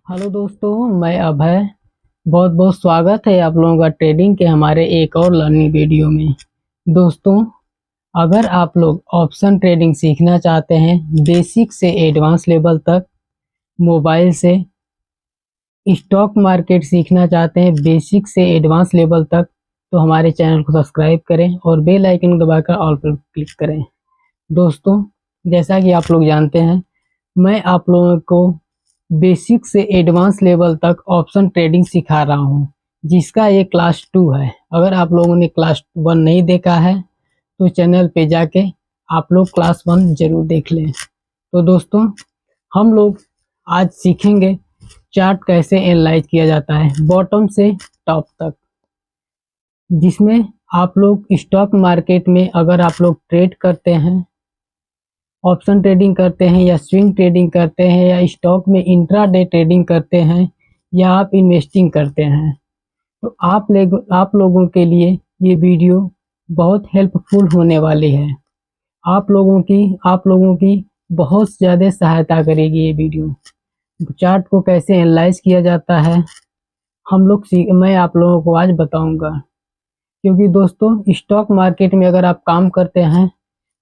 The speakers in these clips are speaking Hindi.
हेलो दोस्तों, मैं अभय। बहुत बहुत स्वागत है आप लोगों का ट्रेडिंग के हमारे एक और लर्निंग वीडियो में। दोस्तों, अगर आप लोग ऑप्शन ट्रेडिंग सीखना चाहते हैं बेसिक से एडवांस लेवल तक, मोबाइल से स्टॉक मार्केट सीखना चाहते हैं बेसिक से एडवांस लेवल तक, तो हमारे चैनल को सब्सक्राइब करें और बेल आइकन दबाकर ऑल पर क्लिक करें। दोस्तों, जैसा कि आप लोग जानते हैं, मैं आप लोगों को बेसिक से एडवांस लेवल तक ऑप्शन ट्रेडिंग सिखा रहा हूं, जिसका ये क्लास 2 है। अगर आप लोगों ने क्लास 1 नहीं देखा है तो चैनल पे जाके आप लोग क्लास 1 जरूर देख लें। तो दोस्तों, हम लोग आज सीखेंगे चार्ट कैसे एनालाइज किया जाता है बॉटम से टॉप तक, जिसमें आप लोग स्टॉक मार्केट में अगर आप लोग ट्रेड करते हैं, ऑप्शन ट्रेडिंग करते हैं या स्विंग ट्रेडिंग करते हैं या स्टॉक में इंट्राडे ट्रेडिंग करते हैं या आप इन्वेस्टिंग करते हैं, तो आप लोगों के लिए ये वीडियो बहुत हेल्पफुल होने वाली है। आप लोगों की बहुत ज़्यादा सहायता करेगी ये वीडियो। चार्ट को कैसे एनालाइज किया जाता है मैं आप लोगों को आज बताऊंगा, क्योंकि दोस्तों स्टॉक मार्केट में अगर आप काम करते हैं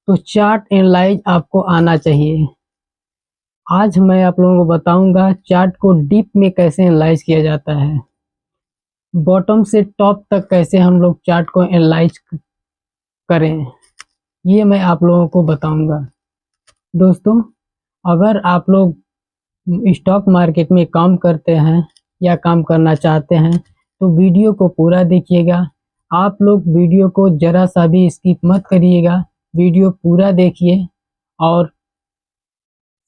तो चार्ट एनालाइज आपको आना चाहिए। आज मैं आप लोगों को बताऊंगा चार्ट को डीप में कैसे एनालाइज किया जाता है, बॉटम से टॉप तक कैसे हम लोग चार्ट को एनालाइज करें, ये मैं आप लोगों को बताऊंगा। दोस्तों, अगर आप लोग स्टॉक मार्केट में काम करते हैं या काम करना चाहते हैं तो वीडियो को पूरा देखिएगा। आप लोग वीडियो को ज़रा सा भी स्किप मत करिएगा, वीडियो पूरा देखिए और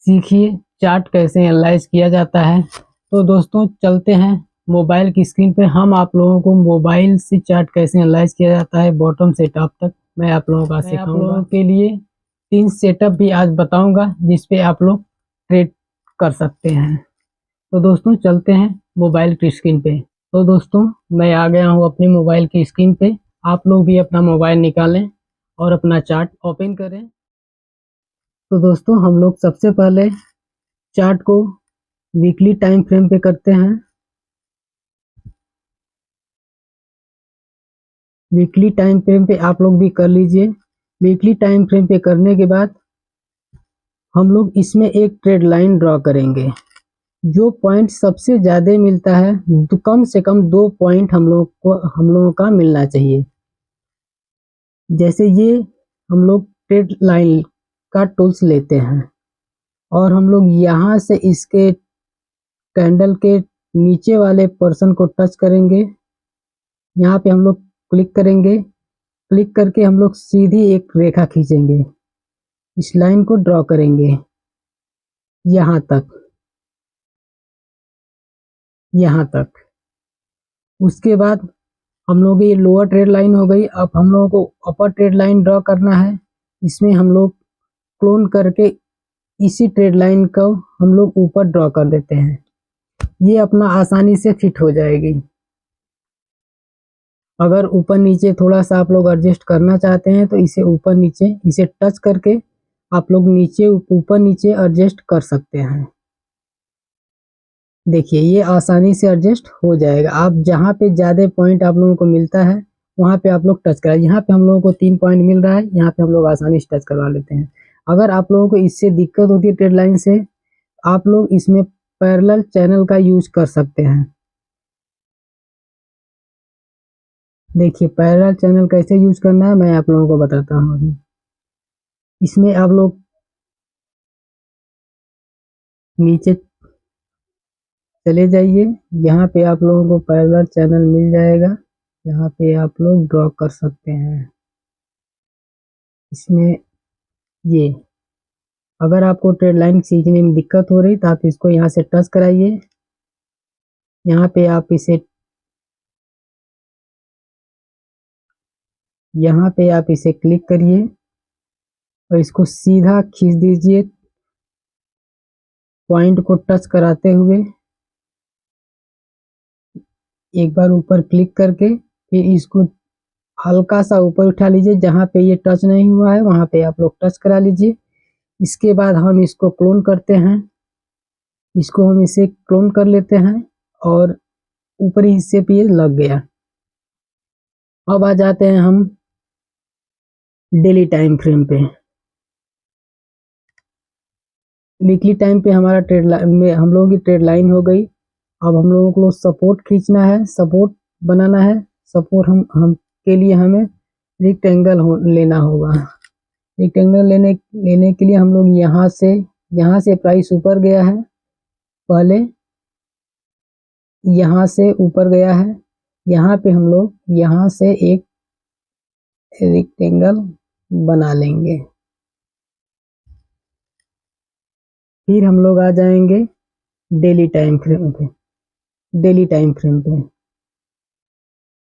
सीखिए चार्ट कैसे एनालाइज किया जाता है। तो दोस्तों, चलते हैं मोबाइल की स्क्रीन पे। हम आप लोगों को मोबाइल से चार्ट कैसे एनालाइज किया जाता है बॉटम से टॉप तक मैं आप लोगों का सिखाऊंगा। आप लोगों के लिए 3 सेटअप भी आज बताऊंगा जिस पे आप लोग ट्रेड कर सकते हैं। तो दोस्तों, चलते हैं मोबाइल की स्क्रीन पे। तो दोस्तों, मैं आ गया हूँ अपने मोबाइल की स्क्रीन पे। आप लोग भी अपना मोबाइल निकालें और अपना चार्ट ओपन करें। तो दोस्तों, हम लोग सबसे पहले चार्ट को वीकली टाइम फ्रेम पे करते हैं। वीकली टाइम फ्रेम पे आप लोग भी कर लीजिए। वीकली टाइम फ्रेम पे करने के बाद हम लोग इसमें एक ट्रेड लाइन ड्रॉ करेंगे। जो पॉइंट सबसे ज़्यादा मिलता है, तो कम से कम 2 पॉइंट हम लोगों का मिलना चाहिए। जैसे ये हम लोग ट्रेड लाइन का टूल्स लेते हैं और हम लोग यहाँ से इसके कैंडल के नीचे वाले पोर्शन को टच करेंगे। यहाँ पे हम लोग क्लिक करेंगे। क्लिक करके हम लोग सीधी एक रेखा खींचेंगे, इस लाइन को ड्रॉ करेंगे यहाँ तक, यहाँ तक। उसके बाद हम लोग ये लोअर ट्रेड लाइन हो गई। अब हम लोगों को अपर ट्रेड लाइन ड्रॉ करना है। इसमें हम लोग क्लोन करके इसी ट्रेड लाइन को हम लोग ऊपर ड्रॉ कर देते हैं। ये अपना आसानी से फिट हो जाएगी। अगर ऊपर नीचे थोड़ा सा आप लोग एडजस्ट करना चाहते हैं तो इसे ऊपर नीचे, इसे टच करके आप लोग नीचे ऊपर नीचे एडजस्ट कर सकते हैं। देखिए, ये आसानी से एडजस्ट हो जाएगा। आप जहाँ पे ज़्यादा पॉइंट आप लोगों को मिलता है वहाँ पे आप लोग टच कराइए। यहाँ पे हम लोगों को 3 पॉइंट मिल रहा है, यहाँ पे हम लोग आसानी से टच करवा लेते हैं। अगर आप लोगों को इससे दिक्कत होती है ट्रेड लाइन से, आप लोग इसमें पैरेलल चैनल का यूज कर सकते हैं। देखिए, पैरेलल चैनल कैसे यूज करना है मैं आप लोगों को बताता हूँ अभी। इसमें आप लोग नीचे चले जाइए, यहाँ पे आप लोगों को पैरेलल चैनल मिल जाएगा। यहाँ पे आप लोग ड्रॉ कर सकते हैं। इसमें ये, अगर आपको ट्रेड लाइन खींचने में दिक्कत हो रही तो आप इसको यहाँ से टच कराइए। यहाँ पे आप इसे क्लिक करिए और इसको सीधा खींच दीजिए पॉइंट को टच कराते हुए। एक बार ऊपर क्लिक करके फिर इसको हल्का सा ऊपर उठा लीजिए। जहाँ पे ये टच नहीं हुआ है वहाँ पे आप लोग टच करा लीजिए। इसके बाद हम इसको क्लोन करते हैं। इसको हम इसे क्लोन कर लेते हैं और ऊपरी हिस्से पे ये लग गया। अब आ जाते हैं हम डेली टाइम फ्रेम पे। वीकली टाइम पे हमारा ट्रेड लाइन में हम लोगों की ट्रेड लाइन हो गई। अब हम लोगों को सपोर्ट खींचना है, सपोर्ट बनाना है। सपोर्ट हम के लिए हमें रेक्टेंगल लेना होगा। रेक्टेंगल लेने के लिए हम लोग यहाँ से प्राइस ऊपर गया है, पहले यहाँ से ऊपर गया है। यहाँ पे हम लोग यहाँ से एक रेक्टेंगल बना लेंगे। फिर हम लोग आ जाएंगे डेली टाइम फ्रेम पे। डेली टाइम फ्रेम पे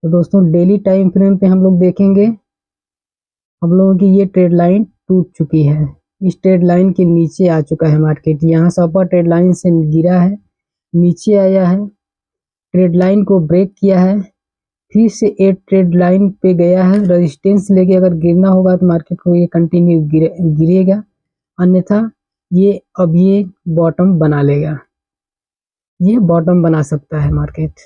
तो दोस्तों डेली टाइम फ्रेम पे हम लोग देखेंगे हम लोगों की ये ट्रेड लाइन टूट चुकी है। इस ट्रेड लाइन के नीचे आ चुका है मार्केट। यहाँ से अपर ट्रेड लाइन से गिरा है, नीचे आया है, ट्रेड लाइन को ब्रेक किया है, फिर से एक ट्रेड लाइन पे गया है। रेजिस्टेंस लेके अगर गिरना होगा तो मार्केट को ये कंटिन्यू गिरेगा, अन्यथा ये बॉटम बना लेगा। ये बॉटम बना सकता है मार्केट।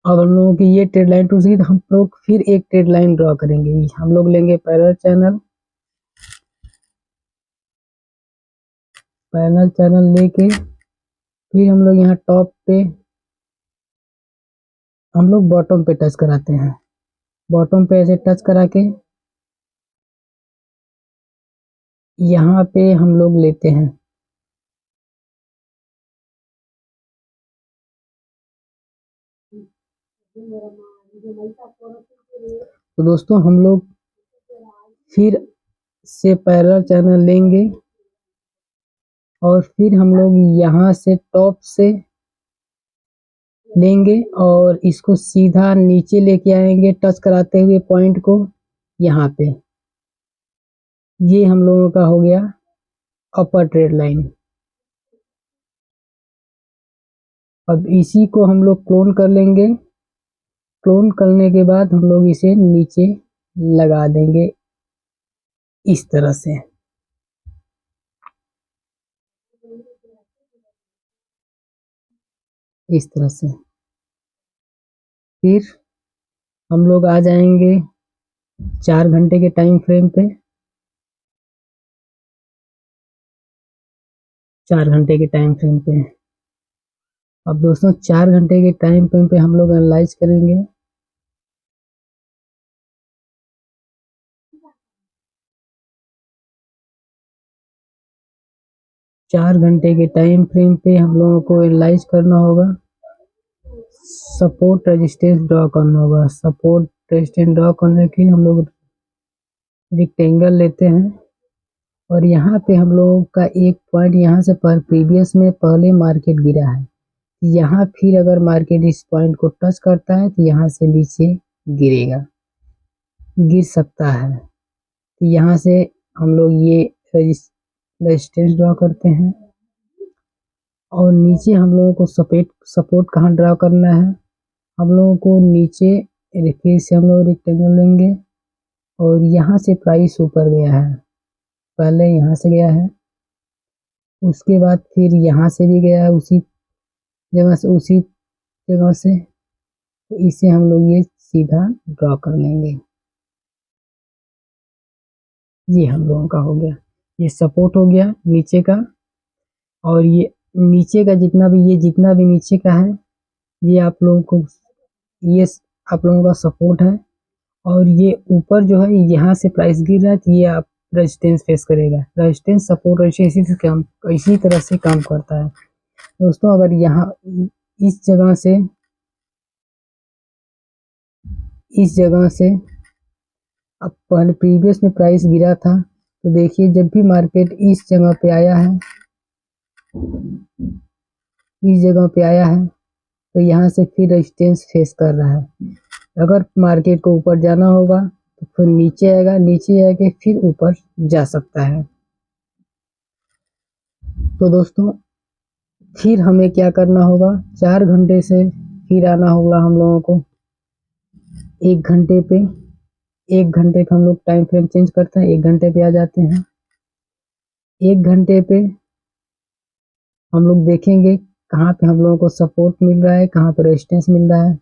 अब हम लोगों की ये ट्रेड लाइन टूट गई तो हम लोग फिर एक ट्रेड लाइन ड्रॉ करेंगे। हम लोग लेंगे पैरेलल चैनल लेके फिर हम लोग यहाँ टॉप पे हम लोग बॉटम पे टच कराते हैं। बॉटम पे ऐसे टच करा के यहाँ पे हम लोग लेते हैं। तो दोस्तों हम लोग फिर से पैरेलल चैनल लेंगे और फिर हम लोग यहाँ से टॉप से लेंगे और इसको सीधा नीचे लेके आएंगे टच कराते हुए पॉइंट को यहाँ पे। ये हम लोगों का हो गया अपर ट्रेड लाइन। अब इसी को हम लोग क्लोन कर लेंगे। क्लोन करने के बाद हम लोग इसे नीचे लगा देंगे इस तरह से। इस तरह से फिर हम लोग आ जाएंगे 4 घंटे के टाइम फ्रेम पे। 4 घंटे के टाइम फ्रेम पे अब दोस्तों 4 घंटे के टाइम फ्रेम पे हम लोग एनालाइज करेंगे। चार घंटे के टाइम फ्रेम पे हम लोगों को एनालाइज करना होगा, सपोर्ट रेजिस्टेंस ड्रॉ करना होगा। सपोर्ट रेजिस्टेंस ड्रॉ करने के लिए हम लोग रेक्टेंगल लेते हैं और यहाँ पे हम लोगों का एक पॉइंट यहाँ से प्रीवियस में पहले मार्केट गिरा है। यहाँ फिर अगर मार्केट इस पॉइंट को टच करता है तो यहाँ से नीचे गिर सकता है। तो यहाँ से हम लोग ये रेजिस्टेंस ड्रॉ करते हैं और नीचे हम लोगों को सपोर्ट कहाँ ड्रॉ करना है। हम लोगों को नीचे फिर से हम लोग रेक्टेंगल लेंगे और यहाँ से प्राइस ऊपर गया है, पहले यहाँ से गया है, उसके बाद फिर यहाँ से भी गया है उसी जगह से। तो इसे हम लोग ये सीधा ड्रॉ कर लेंगे। ये हम लोगों का हो गया, ये सपोर्ट हो गया नीचे का। और ये नीचे का जितना भी नीचे का है ये आप लोगों का सपोर्ट है। और ये ऊपर जो है यहाँ से प्राइस गिर रहा है तो ये आप रेजिस्टेंस फेस करेगा। रेजिस्टेंस सपोर्ट इसी तरह से काम करता है दोस्तों। अगर यहाँ इस जगह से अब पहले प्रीवियस में प्राइस गिरा था तो देखिए जब भी मार्केट इस जगह पे आया है, तो यहाँ से फिर रेजिस्टेंस फेस कर रहा है। अगर मार्केट को ऊपर जाना होगा तो फिर नीचे आएगा, नीचे आके फिर ऊपर जा सकता है। तो दोस्तों फिर हमें क्या करना होगा, 4 घंटे से फिर आना होगा हम लोगों को 1 घंटे पे। 1 घंटे का हम लोग टाइम फ्रेम चेंज करते हैं, 1 घंटे पे आ जाते हैं। 1 घंटे पे हम लोग देखेंगे कहाँ पे हम लोगों को सपोर्ट मिल रहा है, कहाँ पे रेजिस्टेंस मिल रहा है।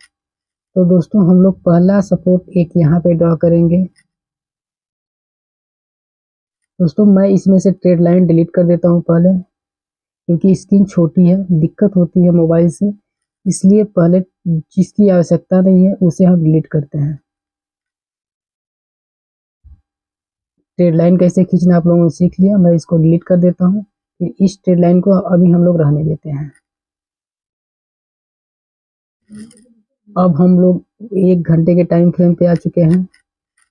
तो दोस्तों हम लोग पहला सपोर्ट एक यहाँ पे ड्रॉ करेंगे। दोस्तों मैं इसमें से ट्रेड लाइन डिलीट कर देता हूँ पहले, क्योंकि स्क्रीन छोटी है, दिक्कत होती है मोबाइल से, इसलिए पहले जिसकी आवश्यकता नहीं है उसे हम डिलीट करते हैं। ट्रेड लाइन कैसे खींचना आप लोगों ने सीख लिया, मैं इसको डिलीट कर देता हूँ। फिर इस ट्रेड लाइन को अभी हम लोग रहने देते हैं। अब हम लोग 1 घंटे के टाइम फ्रेम पे आ चुके हैं।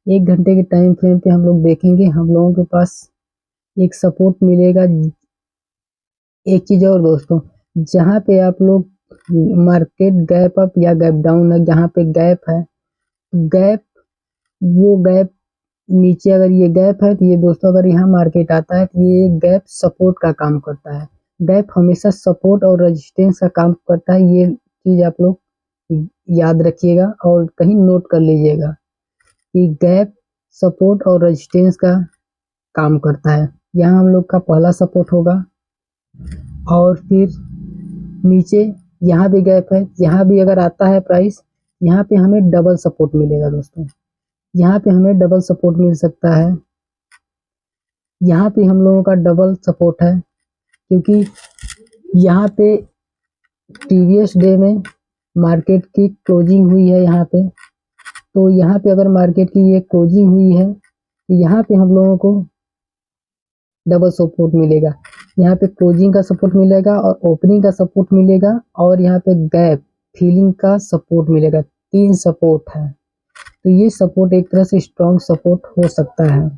1 घंटे के टाइम फ्रेम पे हम लोग देखेंगे हम लोगों के पास एक सपोर्ट मिलेगा। एक चीज और दोस्तों, जहाँ पे आप लोग मार्केट गैप अप या गैप डाउन है, जहाँ पे गैप है, गैप वो गैप नीचे अगर ये गैप है तो ये दोस्तों अगर यहाँ मार्केट आता है तो ये गैप सपोर्ट का काम करता है। गैप हमेशा सपोर्ट और रेजिस्टेंस का काम करता है, ये चीज आप लोग याद रखिएगा और कहीं नोट कर लीजिएगा कि गैप सपोर्ट और रेजिस्टेंस का काम करता है। यहाँ हम लोग का पहला सपोर्ट होगा और फिर नीचे यहाँ भी गैप है, यहाँ भी अगर आता है प्राइस, यहाँ पे हमें डबल सपोर्ट मिलेगा दोस्तों। यहाँ पे हमें डबल सपोर्ट मिल सकता है। यहाँ पे हम लोगों का डबल सपोर्ट है, क्योंकि यहाँ पे प्रीवियस डे में मार्केट की क्लोजिंग हुई है यहाँ पे, तो यहाँ पे अगर मार्केट की ये क्लोजिंग हुई है तो यहाँ पे हम लोगों को डबल सपोर्ट मिलेगा। यहाँ पे क्लोजिंग का सपोर्ट मिलेगा और ओपनिंग का सपोर्ट मिलेगा और यहाँ पे गैप फिलिंग का सपोर्ट मिलेगा। 3 सपोर्ट है, तो ये सपोर्ट एक तरह से स्ट्रॉन्ग सपोर्ट हो सकता है।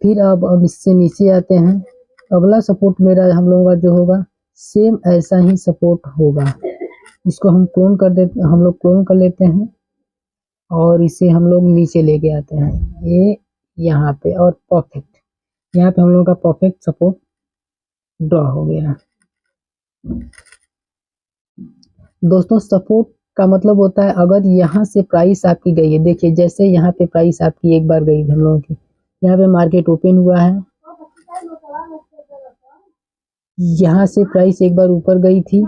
फिर अब इससे नीचे आते हैं। अगला सपोर्ट मेरा हम लोगों का जो होगा सेम ऐसा ही सपोर्ट होगा। इसको हम क्लोन कर देते, हम लोग क्लोन कर लेते हैं और इसे हम लोग नीचे लेके आते हैं ये यहाँ पे, और परफेक्ट यहाँ पे हम लोगों का परफेक्ट सपोर्ट ड्रॉ हो गया। दोस्तों सपोर्ट का मतलब होता है अगर यहाँ से प्राइस आपकी गई है, देखिए जैसे यहाँ पे प्राइस आपकी एक बार गई थी हम लोगों की, यहाँ पे मार्केट ओपन हुआ है, यहाँ से प्राइस एक बार ऊपर गई थी,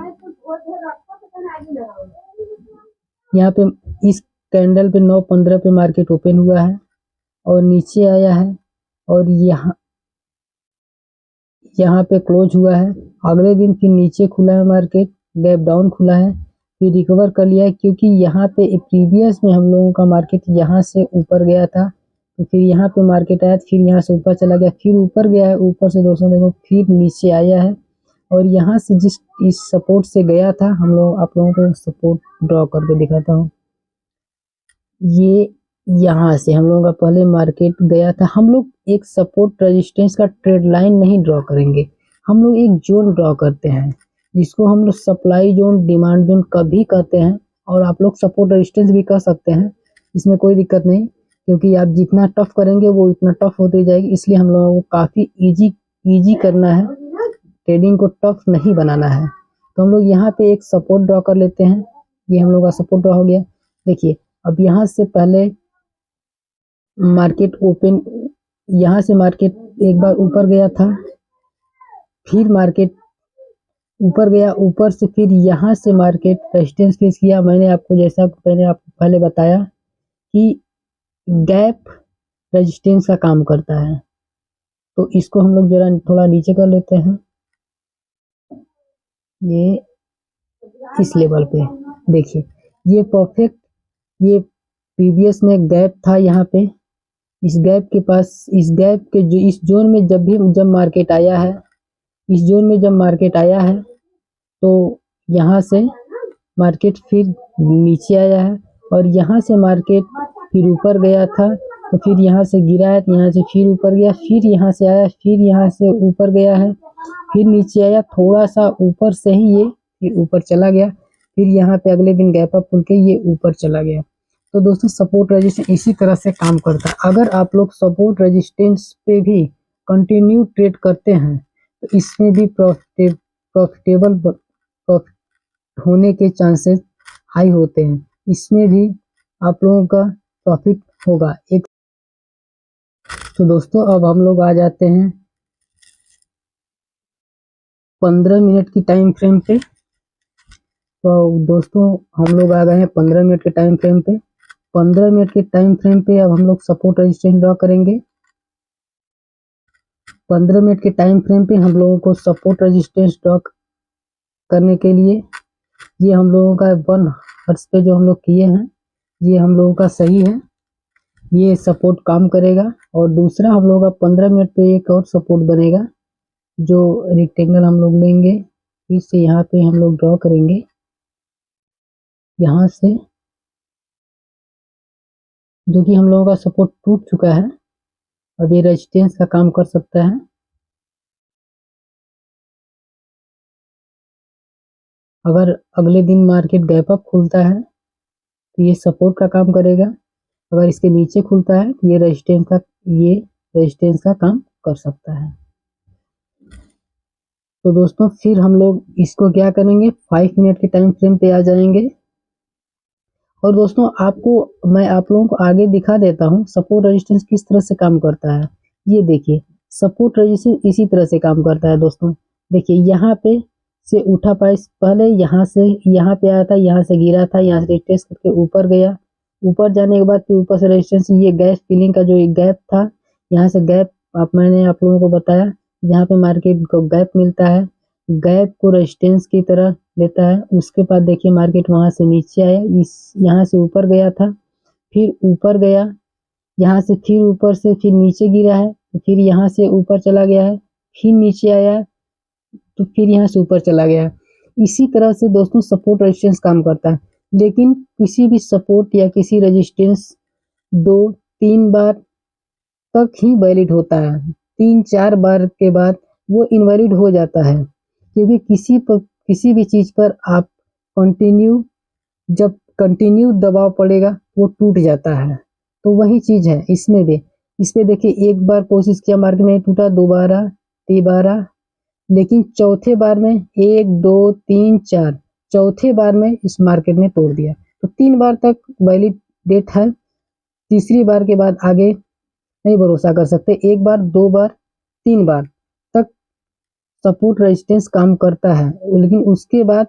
यहाँ पे इस कैंडल पे 9:15 पे मार्केट ओपन हुआ है और नीचे आया है और यहाँ पे क्लोज हुआ है। अगले दिन फिर नीचे खुला है मार्केट, गैप डाउन खुला है, फिर रिकवर कर लिया है, क्योंकि यहाँ पे प्रीवियस में हम लोगों का मार्केट यहाँ से ऊपर गया था, तो फिर यहाँ पे मार्केट आया, फिर यहाँ से ऊपर चला गया, फिर ऊपर गया है, ऊपर से दोस्तों देखो फिर नीचे आया है और यहाँ से जिस इस सपोर्ट से गया था, हम लोग आप लोगों को सपोर्ट ड्रॉ करके दिखाता हूँ। ये यहाँ से हम लोगों का पहले मार्केट गया था। हम लोग एक सपोर्ट रेजिस्टेंस का ट्रेड लाइन नहीं ड्रॉ करेंगे, हम लोग एक जोन ड्रॉ करते हैं जिसको हम लोग सप्लाई जोन, डिमांड जोन कभी कहते हैं, और आप लोग सपोर्ट रेजिस्टेंस भी कह सकते हैं, इसमें कोई दिक्कत नहीं, क्योंकि आप जितना टफ करेंगे वो इतना टफ होती जाएगी। इसलिए हम लोगों को काफ़ी ईजी करना है, ट्रेडिंग को टफ नहीं बनाना है। तो हम लोग यहाँ पे एक सपोर्ट ड्रॉ कर लेते हैं। ये हम लोग का सपोर्ट ड्रॉ हो गया। देखिए अब यहाँ से पहले मार्केट ओपन, यहाँ से मार्केट एक बार ऊपर गया था, फिर मार्केट ऊपर गया, ऊपर से फिर यहाँ से मार्केट रेजिस्टेंस फेस किया। मैंने आपको जैसा मैंने आपको पहले बताया कि गैप रेजिस्टेंस का काम करता है, तो इसको हम लोग जरा थोड़ा नीचे कर लेते हैं, ये इस लेवल पे। देखिए ये परफेक्ट, ये प्रीवियस में गैप था यहाँ पे, इस गैप के पास, इस गैप के जो इस जोन में जब मार्केट आया है, इस जोन में जब मार्केट आया है तो यहाँ से मार्केट फिर नीचे आया है और यहाँ से मार्केट फिर ऊपर गया था, तो फिर यहाँ से गिरा है, तो यहाँ से फिर ऊपर गया, फिर यहाँ से आया, फिर यहाँ से ऊपर गया है, फिर नीचे आया, थोड़ा सा ऊपर से ही ये फिर ऊपर चला गया, फिर यहाँ पे अगले दिन गैप अप खुल के ये ऊपर चला गया। तो दोस्तों सपोर्ट रेजिस्टेंस इसी तरह से काम करता है। अगर आप लोग सपोर्ट रेजिस्टेंस पे भी कंटिन्यू ट्रेड करते हैं तो इसमें भी प्रॉफिटेबल होने के चांसेस हाई होते हैं, इसमें भी आप लोगों का प्रॉफिट होगा एक। तो दोस्तों अब हम लोग आ जाते हैं 15 मिनट की टाइम फ्रेम पे। तो दोस्तों हम लोग आ गए हैं 15 मिनट के टाइम फ्रेम पे। 15 मिनट के टाइम फ्रेम पे अब हम लोग सपोर्ट रेजिस्टेंस ड्रॉ करेंगे। 15 मिनट के टाइम फ्रेम पे हम लोगों को सपोर्ट रेजिस्टेंस ड्रॉ करने के लिए ये हम लोगों का 1 हर्ट्ज पे जो हम लोग किए हैं ये हम लोगों का सही है, ये सपोर्ट काम करेगा। और दूसरा हम लोगों का 15 मिनट पे एक और सपोर्ट बनेगा जो रेक्टेंगल हम लोग लेंगे, फिर से यहाँ पे हम लोग ड्रॉ करेंगे। यहाँ से जो कि हम लोगों का सपोर्ट टूट चुका है, अब ये रेजिस्टेंस का काम कर सकता है। अगर अगले दिन मार्केट गैप अप खुलता है तो ये सपोर्ट का काम करेगा, अगर इसके नीचे खुलता है तो ये रेजिस्टेंस का काम कर सकता है। तो दोस्तों फिर हम लोग इसको क्या करेंगे, 5 मिनट के टाइम फ्रेम पे आ जाएंगे। और दोस्तों मैं आप लोगों को आगे दिखा देता हूँ सपोर्ट रेजिस्टेंस किस तरह से काम करता है। ये देखिए सपोर्ट रेजिस्टेंस इसी तरह से काम करता है दोस्तों। देखिए यहाँ पे से उठा प्राइस पहले यहाँ से यहाँ पे आया था, यहाँ से गिरा था, यहाँ से टेस्ट करके ऊपर गया, ऊपर जाने के बाद फिर ऊपर से रेजिस्टेंस ये गैप फिलिंग का जो एक गैप था, यहाँ से गैप मैंने आप लोगों को बताया जहाँ पे मार्केट को गैप मिलता है, गैप को रेजिस्टेंस की तरह लेता है। उसके बाद देखिए मार्केट वहां से नीचे आया, यहाँ से ऊपर गया था, फिर ऊपर गया, यहाँ से फिर ऊपर से फिर नीचे गिरा है, तो फिर यहाँ से ऊपर चला गया है, फिर नीचे आया है, तो फिर यहाँ से ऊपर चला गया है। इसी तरह से दोस्तों सपोर्ट रेजिस्टेंस काम करता है। लेकिन किसी भी सपोर्ट या किसी रेजिस्टेंस 2-3 बार तक ही वैलिड होता है, 3-4 बार के बाद वो इनवैलिड हो जाता है, क्योंकि किसी भी चीज पर आप जब कंटिन्यू दबाव पड़ेगा वो टूट जाता है। तो वही चीज है इसमें भी। इस पे देखिए एक बार कोशिश किया मार्केट में टूटा, दोबारा, तिबारा, लेकिन चौथे बार में 1-2-3-4 चौथे बार में इस मार्केट ने तोड़ दिया। तो 3 बार तक वैलिड डेट है, तीसरी बार के बाद आगे नहीं भरोसा कर सकते। 1 बार, 2 बार, 3 बार तक सपोर्ट रेजिस्टेंस काम करता है, लेकिन उसके बाद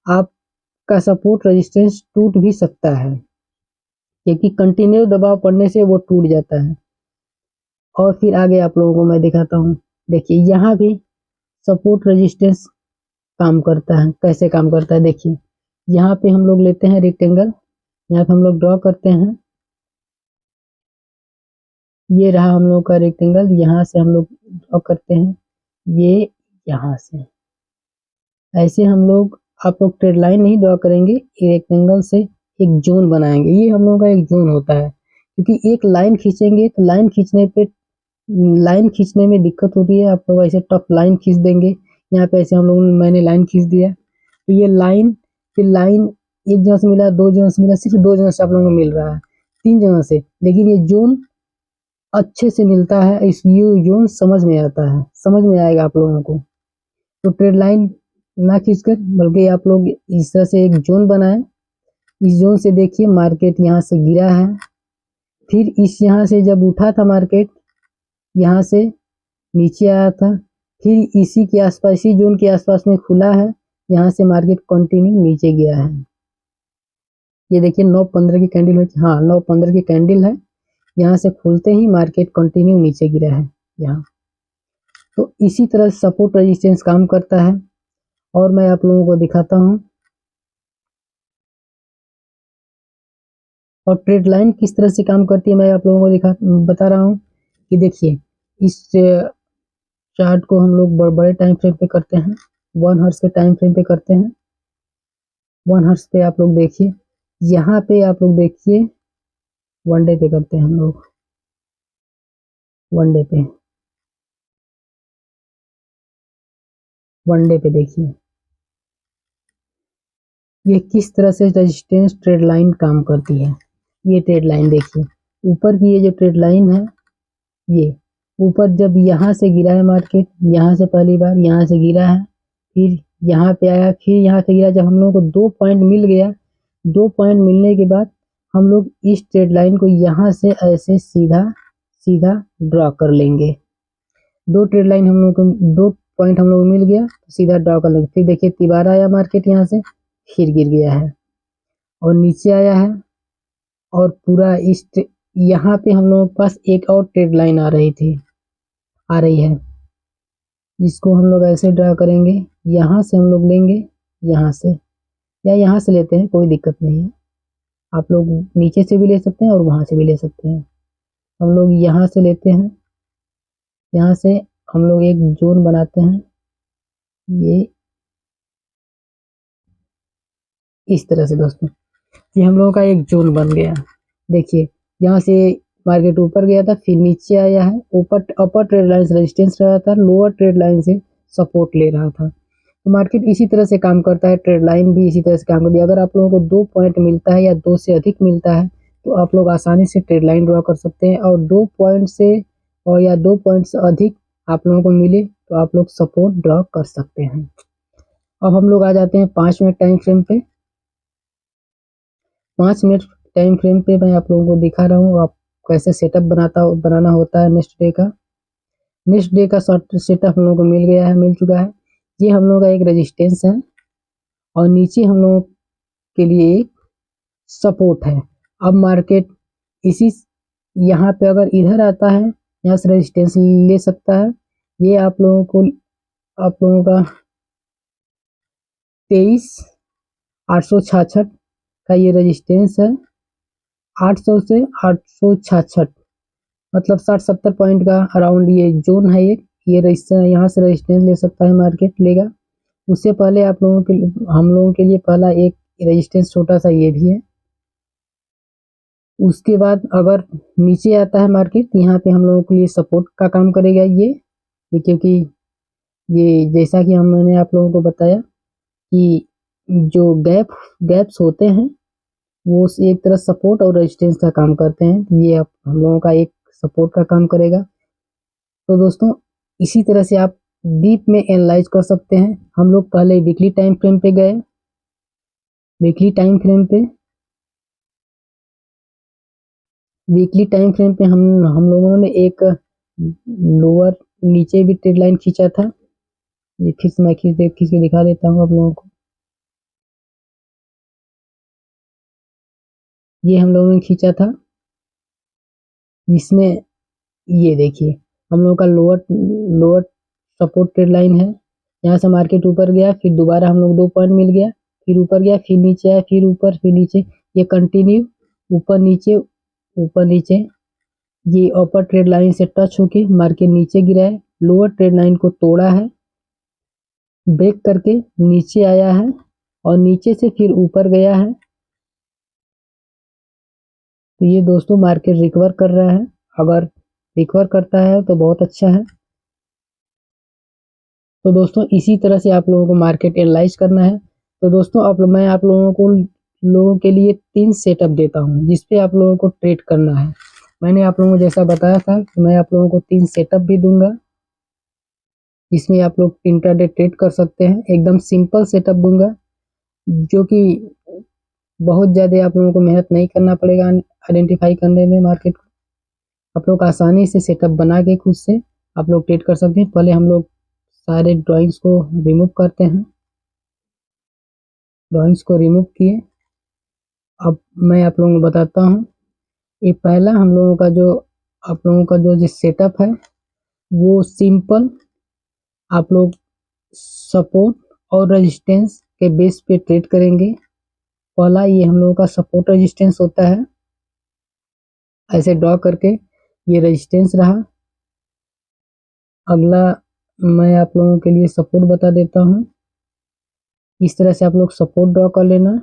आपका सपोर्ट रेजिस्टेंस टूट भी सकता है, क्योंकि कंटिन्यू दबाव पड़ने से वो टूट जाता है। और फिर आगे आप लोगों को मैं दिखाता हूँ। देखिए यहाँ भी सपोर्ट रेजिस्टेंस काम करता है। कैसे काम करता है देखिए, यहाँ पे हम लोग लेते हैं रेक्टेंगल, यहाँ पे हम लोग ड्रॉ करते हैं, ये रहा हम लोग का रेक्टेंगल, यहाँ से हम लोग ड्रॉ करते हैं, ये यहाँ से ऐसे हम लोग, आप लोग ट्रेड लाइन नहीं ड्रॉ करेंगे, रेक्टेंगल से एक जोन बनाएंगे। ये हम लोगों का एक जोन होता है, क्योंकि एक लाइन खींचेंगे तो लाइन खींचने में दिक्कत होती है। आप लोग ऐसे टफ लाइन खींच देंगे, यहाँ पे ऐसे मैंने लाइन खींच दिया, तो ये लाइन फिर लाइन एक जगह से मिला, 2 जगह से मिला, सिर्फ 2 जगह से आप लोगों को मिल रहा है, 3 जगह से, लेकिन ये जोन अच्छे से मिलता है। इस जोन समझ में आता है, समझ में आएगा आप लोगों को। तो ट्रेड लाइन ना खींचकर बल्कि आप लोग इस तरह से एक जोन बनाएं। इस जोन से देखिए मार्केट यहाँ से गिरा है, फिर यहाँ से जब उठा था मार्केट यहाँ से नीचे आया था, फिर इसी के आसपास, इसी जोन के आसपास में खुला है, यहाँ से मार्केट कंटिन्यू नीचे गया है। ये देखिए 9:15 की कैंडल है, हाँ 9:15 की कैंडल है, यहाँ से खुलते ही मार्केट कंटिन्यू नीचे गिरा है यहाँ। तो इसी तरह सपोर्ट रेजिस्टेंस काम करता है। और मैं आप लोगों को दिखाता हूँ, और ट्रेड लाइन किस तरह से काम करती है मैं आप लोगों को बता रहा हूँ। कि देखिए इस चार्ट को हम लोग बड़े टाइम फ्रेम पे करते हैं, 1 हर्ट्ज के टाइम फ्रेम पे करते हैं। 1 हर्ट्ज पे आप लोग देखिए, यहाँ पे आप लोग देखिए 1 डे पे करते हैं हम लोग, 1 डे पे, 1 डे पे देखिए ये किस तरह से रेजिस्टेंस ट्रेड लाइन काम करती है। ये ट्रेड लाइन देखिए, ऊपर की ये जो ट्रेड लाइन है, ये ऊपर जब यहाँ से गिरा है मार्केट, यहाँ से पहली बार यहाँ से गिरा है, फिर यहाँ पे आया, फिर यहाँ से गिरा, जब हम लोग को 2 पॉइंट मिल गया, 2 पॉइंट मिलने के बाद हम लोग इस ट्रेड लाइन को यहाँ से ऐसे सीधा सीधा ड्रॉ कर लेंगे। 2 ट्रेड लाइन हम लोग को, 2 पॉइंट हम लोग मिल गया तो सीधा ड्रॉ कर लेंगे। फिर देखिए तिबारा आया मार्केट यहाँ से, फिर गिर गया है और नीचे आया है और पूरा इस यहाँ पे हम लोगों के पास एक और ट्रेड लाइन आ रही है, जिसको हम लोग ऐसे ड्रा करेंगे। यहाँ से हम लोग लेंगे, यहाँ से या यहाँ से लेते हैं, कोई दिक्कत नहीं है। आप लोग नीचे से भी ले सकते हैं और वहाँ से भी ले सकते हैं। हम लोग यहाँ से लेते हैं, यहाँ से हम लोग एक जोन बनाते हैं, ये इस तरह से दोस्तों। ये हम लोगों का एक जोन बन गया। देखिए यहाँ से मार्केट ऊपर गया था, फिर नीचे आया है। ऊपर अपर ट्रेड लाइन से रेजिस्टेंस रहा था, लोअर ट्रेड लाइन से सपोर्ट ले रहा था। तो मार्केट इसी तरह से काम करता है, ट्रेड लाइन भी इसी तरह से काम करती है। अगर आप लोगों को 2 पॉइंट मिलता है या 2 से अधिक मिलता है तो आप लोग आसानी से ट्रेड लाइन ड्रॉ कर सकते हैं, और 2 पॉइंट से और या 2 पॉइंट से अधिक आप लोगों को मिले तो आप लोग सपोर्ट ड्रॉ कर सकते हैं। अब हम लोग आ जाते हैं 5 मिनट टाइम फ्रेम पे। 5 मिनट टाइम फ्रेम पे मैं आप लोगों को दिखा रहा हूँ आप कैसे सेटअप बनाना होता है नेक्स्ट डे का। नेक्स्ट डे का सेटअप हम लोगों को मिल चुका है। ये हम लोगों का एक रेजिस्टेंस है और नीचे हम लोगों के लिए एक सपोर्ट है। अब मार्केट इसी यहाँ पे अगर इधर आता है, यहाँ से रेजिस्टेंस ले सकता है। ये आप लोगों का 23,866 का ये रेजिस्टेंस है। 800 से 866 मतलब 60-70 पॉइंट का अराउंड ये जोन है। ये यहाँ से रेजिस्टेंस ले सकता है, मार्केट लेगा। उससे पहले हम लोगों के लिए पहला एक रेजिस्टेंस छोटा सा ये भी है। उसके बाद अगर नीचे आता है मार्केट, यहाँ पे हम लोगों के लिए सपोर्ट का काम करेगा ये क्योंकि ये जैसा कि मैंने आप लोगों को बताया कि जो गैप्स होते हैं वो एक तरह सपोर्ट और रेजिस्टेंस का काम करते हैं। ये हम लोगों का एक सपोर्ट का काम करेगा। तो दोस्तों इसी तरह से आप डीप में एनालाइज कर सकते हैं। हम लोग पहले वीकली टाइम फ्रेम पे गए। वीकली टाइम फ्रेम पे हम लोगों ने एक लोअर नीचे भी ट्रेड लाइन खींचा था। ये फिर से मैं खींच के दिखा देता हूँ आप लोगों को। ये हम लोगों ने खींचा था, इसमें ये देखिए हम लोगों का लोअर सपोर्ट ट्रेड लाइन है। यहाँ से मार्केट ऊपर गया, फिर दोबारा हम लोग 2 पॉइंट मिल गया, फिर ऊपर गया, फिर नीचे आया, फिर ऊपर, फिर नीचे। ये कंटिन्यू ऊपर नीचे ये अपर ट्रेड लाइन से टच होके मार्केट नीचे गिरा है, लोअर ट्रेड लाइन को तोड़ा है, ब्रेक करके नीचे आया है और नीचे से फिर ऊपर गया है। तो ये दोस्तों मार्केट रिकवर कर रहा है। अगर रिकवर करता है तो बहुत अच्छा है। तो दोस्तों इसी तरह से आप लोगों को मार्केट एनालाइज करना है। तो दोस्तों मैं आप लोगों के लिए 3 सेटअप देता हूँ जिसपे आप लोगों को ट्रेड करना है। मैंने आप लोगों को जैसा बताया था कि मैं आप लोगों को 3 सेटअप भी दूंगा, इसमें आप लोग इंट्राडे ट्रेड कर सकते हैं। एकदम सिंपल सेटअप दूंगा जो कि बहुत ज़्यादा आप लोगों को मेहनत नहीं करना पड़ेगा आइडेंटिफाई करने में मार्केट को। आप लोग आसानी से सेटअप बना के खुद से आप लोग ट्रेड कर सकते हैं। पहले हम लोग सारे ड्राइंग्स को रिमूव करते हैं। ड्राइंग्स को रिमूव किए। अब मैं आप लोगों को बताता हूँ। ये पहला हम लोगों का जो आप लोगों का जो सेटअप है वो सिंपल आप लोग सपोर्ट और रेजिस्टेंस के बेस पे ट्रेड करेंगे। पहला ये हम लोगों का सपोर्ट रेजिस्टेंस होता है, ऐसे ड्रॉ करके ये रेजिस्टेंस रहा। अगला मैं आप लोगों के लिए सपोर्ट बता देता हूँ। इस तरह से आप लोग सपोर्ट ड्रॉ कर लेना।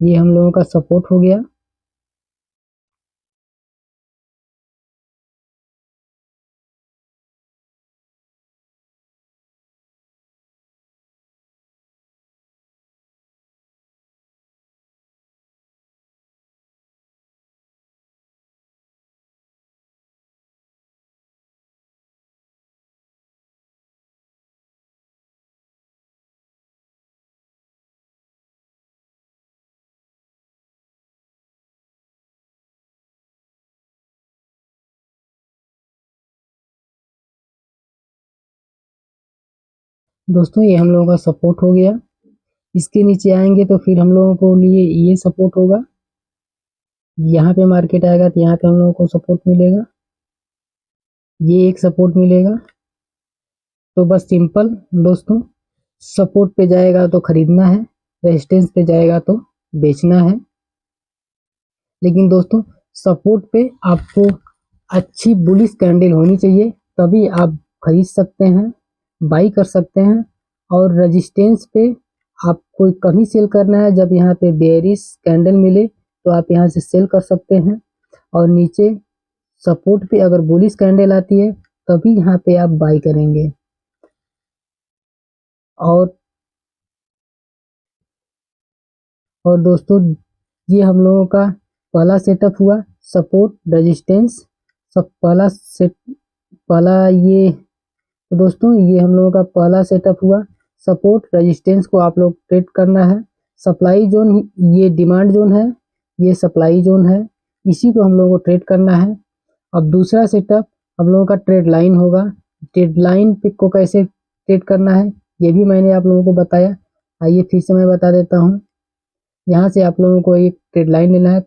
ये हम लोगों का सपोर्ट हो गया। दोस्तों ये हम लोगों का सपोर्ट हो गया। इसके नीचे आएंगे तो फिर हम लोगों को लिए ये सपोर्ट होगा। यहाँ पे मार्केट आएगा तो यहाँ पे हम लोगों को सपोर्ट मिलेगा, ये एक सपोर्ट मिलेगा। तो बस सिंपल दोस्तों, सपोर्ट पे जाएगा तो खरीदना है, रेजिस्टेंस पे जाएगा तो बेचना है। लेकिन दोस्तों सपोर्ट पे आपको अच्छी बुलिश कैंडल होनी चाहिए, तभी आप खरीद सकते हैं, बाई कर सकते हैं। और रेजिस्टेंस पे आपको कभी सेल करना है जब यहाँ पे बेयरिश कैंडल मिले तो आप यहाँ से सेल कर सकते हैं। और नीचे सपोर्ट पे अगर बुलिश कैंडल आती है तभी यहाँ पे आप बाई करेंगे। और दोस्तों ये हम लोगों का पहला सेटअप हुआ, सपोर्ट रेजिस्टेंस सब पहला ये। तो दोस्तों ये हम लोगों का पहला सेटअप हुआ, सपोर्ट रेजिस्टेंस को आप लोग ट्रेड करना है। सप्लाई जोन, ये डिमांड जोन है, ये सप्लाई जोन है, इसी को हम लोगों को ट्रेड करना है। अब दूसरा सेटअप हम लोगों का ट्रेड लाइन होगा। ट्रेड लाइन पे को कैसे ट्रेड करना है ये भी मैंने आप लोगों को बताया, आइए फिर से मैं बता देता हूँ। यहाँ से आप लोगों को एक ट्रेड लाइन लेना है।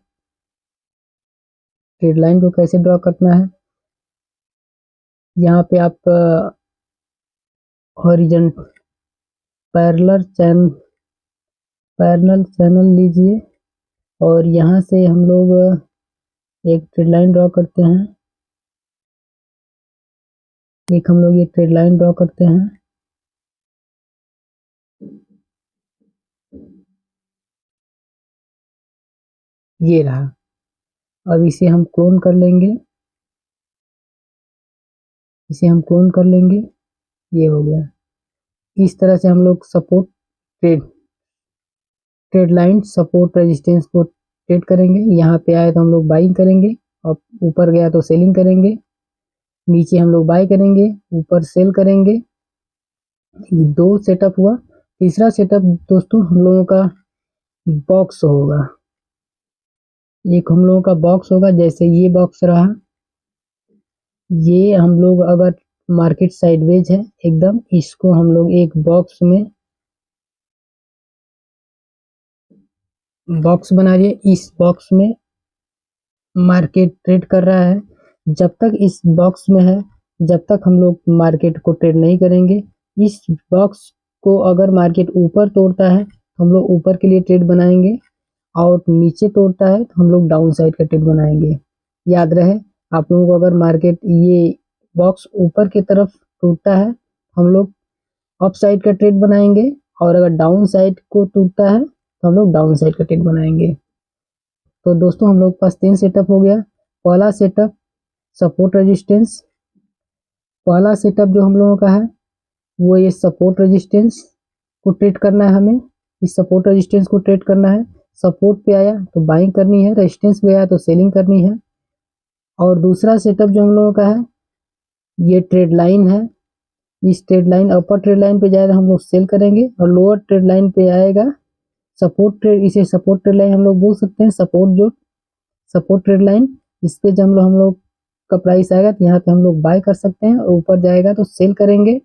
ट्रेड लाइन को कैसे ड्रॉ करना है, यहाँ पे आप हॉरिजॉन्टल पैरेलल चैनल लीजिए और यहाँ से हम लोग एक ट्रेड लाइन ड्रॉ करते हैं। हम लोग ये ट्रेड लाइन ड्रॉ करते हैं। ये रहा, अब इसे हम क्लोन कर लेंगे, ये हो गया। इस तरह से हम लोग support trade line support resistance को ट्रेड करेंगे। यहाँ पे आए तो हम लोग बाइंग करेंगे और ऊपर गया तो सेलिंग करेंगे, नीचे हम लोग बाय करेंगे, ऊपर सेल करेंगे। ये दो सेटअप हुआ। तीसरा सेटअप दोस्तों हम लोगों का बॉक्स होगा। एक हम लोगों का बॉक्स होगा, जैसे ये बॉक्स रहा, ये हम लोग अगर मार्केट साइडवेज है एकदम, इसको हम लोग एक बॉक्स बना लिए। इस बॉक्स में मार्केट ट्रेड कर रहा है, जब तक इस बॉक्स में है जब तक हम लोग मार्केट को ट्रेड नहीं करेंगे। इस बॉक्स को अगर मार्केट ऊपर तोड़ता है तो हम लोग ऊपर के लिए ट्रेड बनाएंगे, और नीचे तोड़ता है तो हम लोग डाउन साइड का ट्रेड बनाएंगे। याद रहे आप लोगों को, अगर मार्केट ये बॉक्स ऊपर की तरफ टूटता है हम लोग अप साइड का ट्रेड बनाएंगे, और अगर डाउन साइड को टूटता है तो हम लोग डाउन साइड का ट्रेड बनाएंगे। तो दोस्तों हम लोग के पास 3 सेटअप हो गया। पहला सेटअप सपोर्ट रेजिस्टेंस, पहला सेटअप जो हम लोगों का है वो ये सपोर्ट रेजिस्टेंस को ट्रेड करना है, हमें इस सपोर्ट रेजिस्टेंस को ट्रेड करना है। सपोर्ट पे आया तो बाइंग करनी है, रेजिस्टेंस पे आया तो सेलिंग करनी है। और दूसरा सेटअप जो हम लोगों का है ये ट्रेड लाइन है। इस ट्रेड लाइन, अपर ट्रेड लाइन पे जाएगा हम लोग सेल करेंगे, और लोअर ट्रेड लाइन पे आएगा सपोर्ट ट्रेड, इसे सपोर्ट ट्रेड लाइन हम लोग बोल सकते हैं। सपोर्ट ट्रेड लाइन, इस पे जब हम लोग का प्राइस आएगा तो यहाँ पे हम लोग बाय कर सकते हैं, और ऊपर जाएगा तो सेल करेंगे।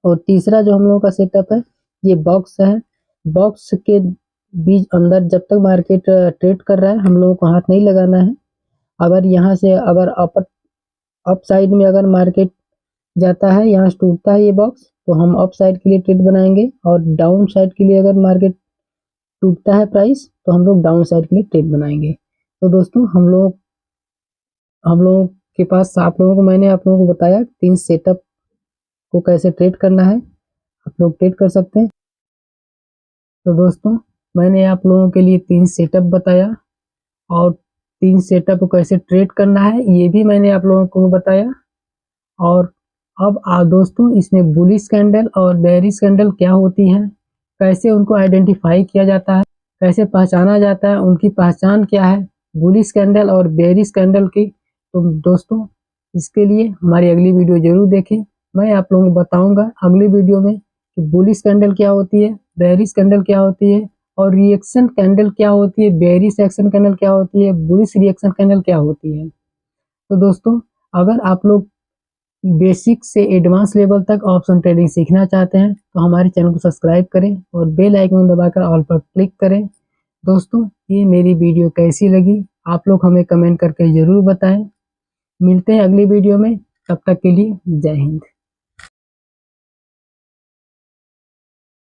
और तीसरा जो हम लोगों का सेटअप है ये बॉक्स है। बॉक्स के बीच अंदर जब तक मार्केट ट्रेड कर रहा है हम लोगों को हाथ नहीं लगाना है। अगर यहाँ से अगर अप साइड में अगर मार्केट जाता है, यहाँ से टूटता है ये बॉक्स, तो हम अप साइड के लिए ट्रेड बनाएंगे, और डाउन साइड के लिए अगर मार्केट टूटता है प्राइस तो हम लोग डाउन साइड के लिए ट्रेड बनाएंगे। तो दोस्तों हम लोगों के पास मैंने आप लोगों को बताया 3 सेटअप को कैसे ट्रेड करना है, आप लोग ट्रेड कर सकते हैं। तो दोस्तों मैंने आप लोगों के लिए 3 सेटअप बताया, और 3 सेटअप को कैसे ट्रेड करना है ये भी मैंने आप लोगों को बताया। और अब दोस्तों इसमें बुलिश कैंडल और बेयरिश कैंडल क्या होती है, कैसे उनको आइडेंटिफाई किया जाता है, कैसे पहचाना जाता है, उनकी पहचान क्या है बुलिश कैंडल और बेयरिश कैंडल की। तो दोस्तों इसके लिए हमारी अगली वीडियो जरूर देखें। मैं आप लोगों को बताऊंगा अगली वीडियो में कि बुलिश कैंडल क्या होती है, बेयरिश कैंडल क्या होती है, और रिएक्शन कैंडल क्या होती है, बेयरिश एक्शन कैंडल क्या होती है, बुलिश रिएक्शन कैंडल क्या होती है। तो दोस्तों अगर आप लोग बेसिक से एडवांस लेवल तक ऑप्शन ट्रेडिंग सीखना चाहते हैं तो हमारे चैनल को सब्सक्राइब करें और बेल आइकन दबाकर ऑल पर क्लिक करें। दोस्तों, ये मेरी वीडियो कैसी लगी आप लोग हमें कमेंट करके ज़रूर बताएं। मिलते हैं अगली वीडियो में, तब तक के लिए जय हिंद।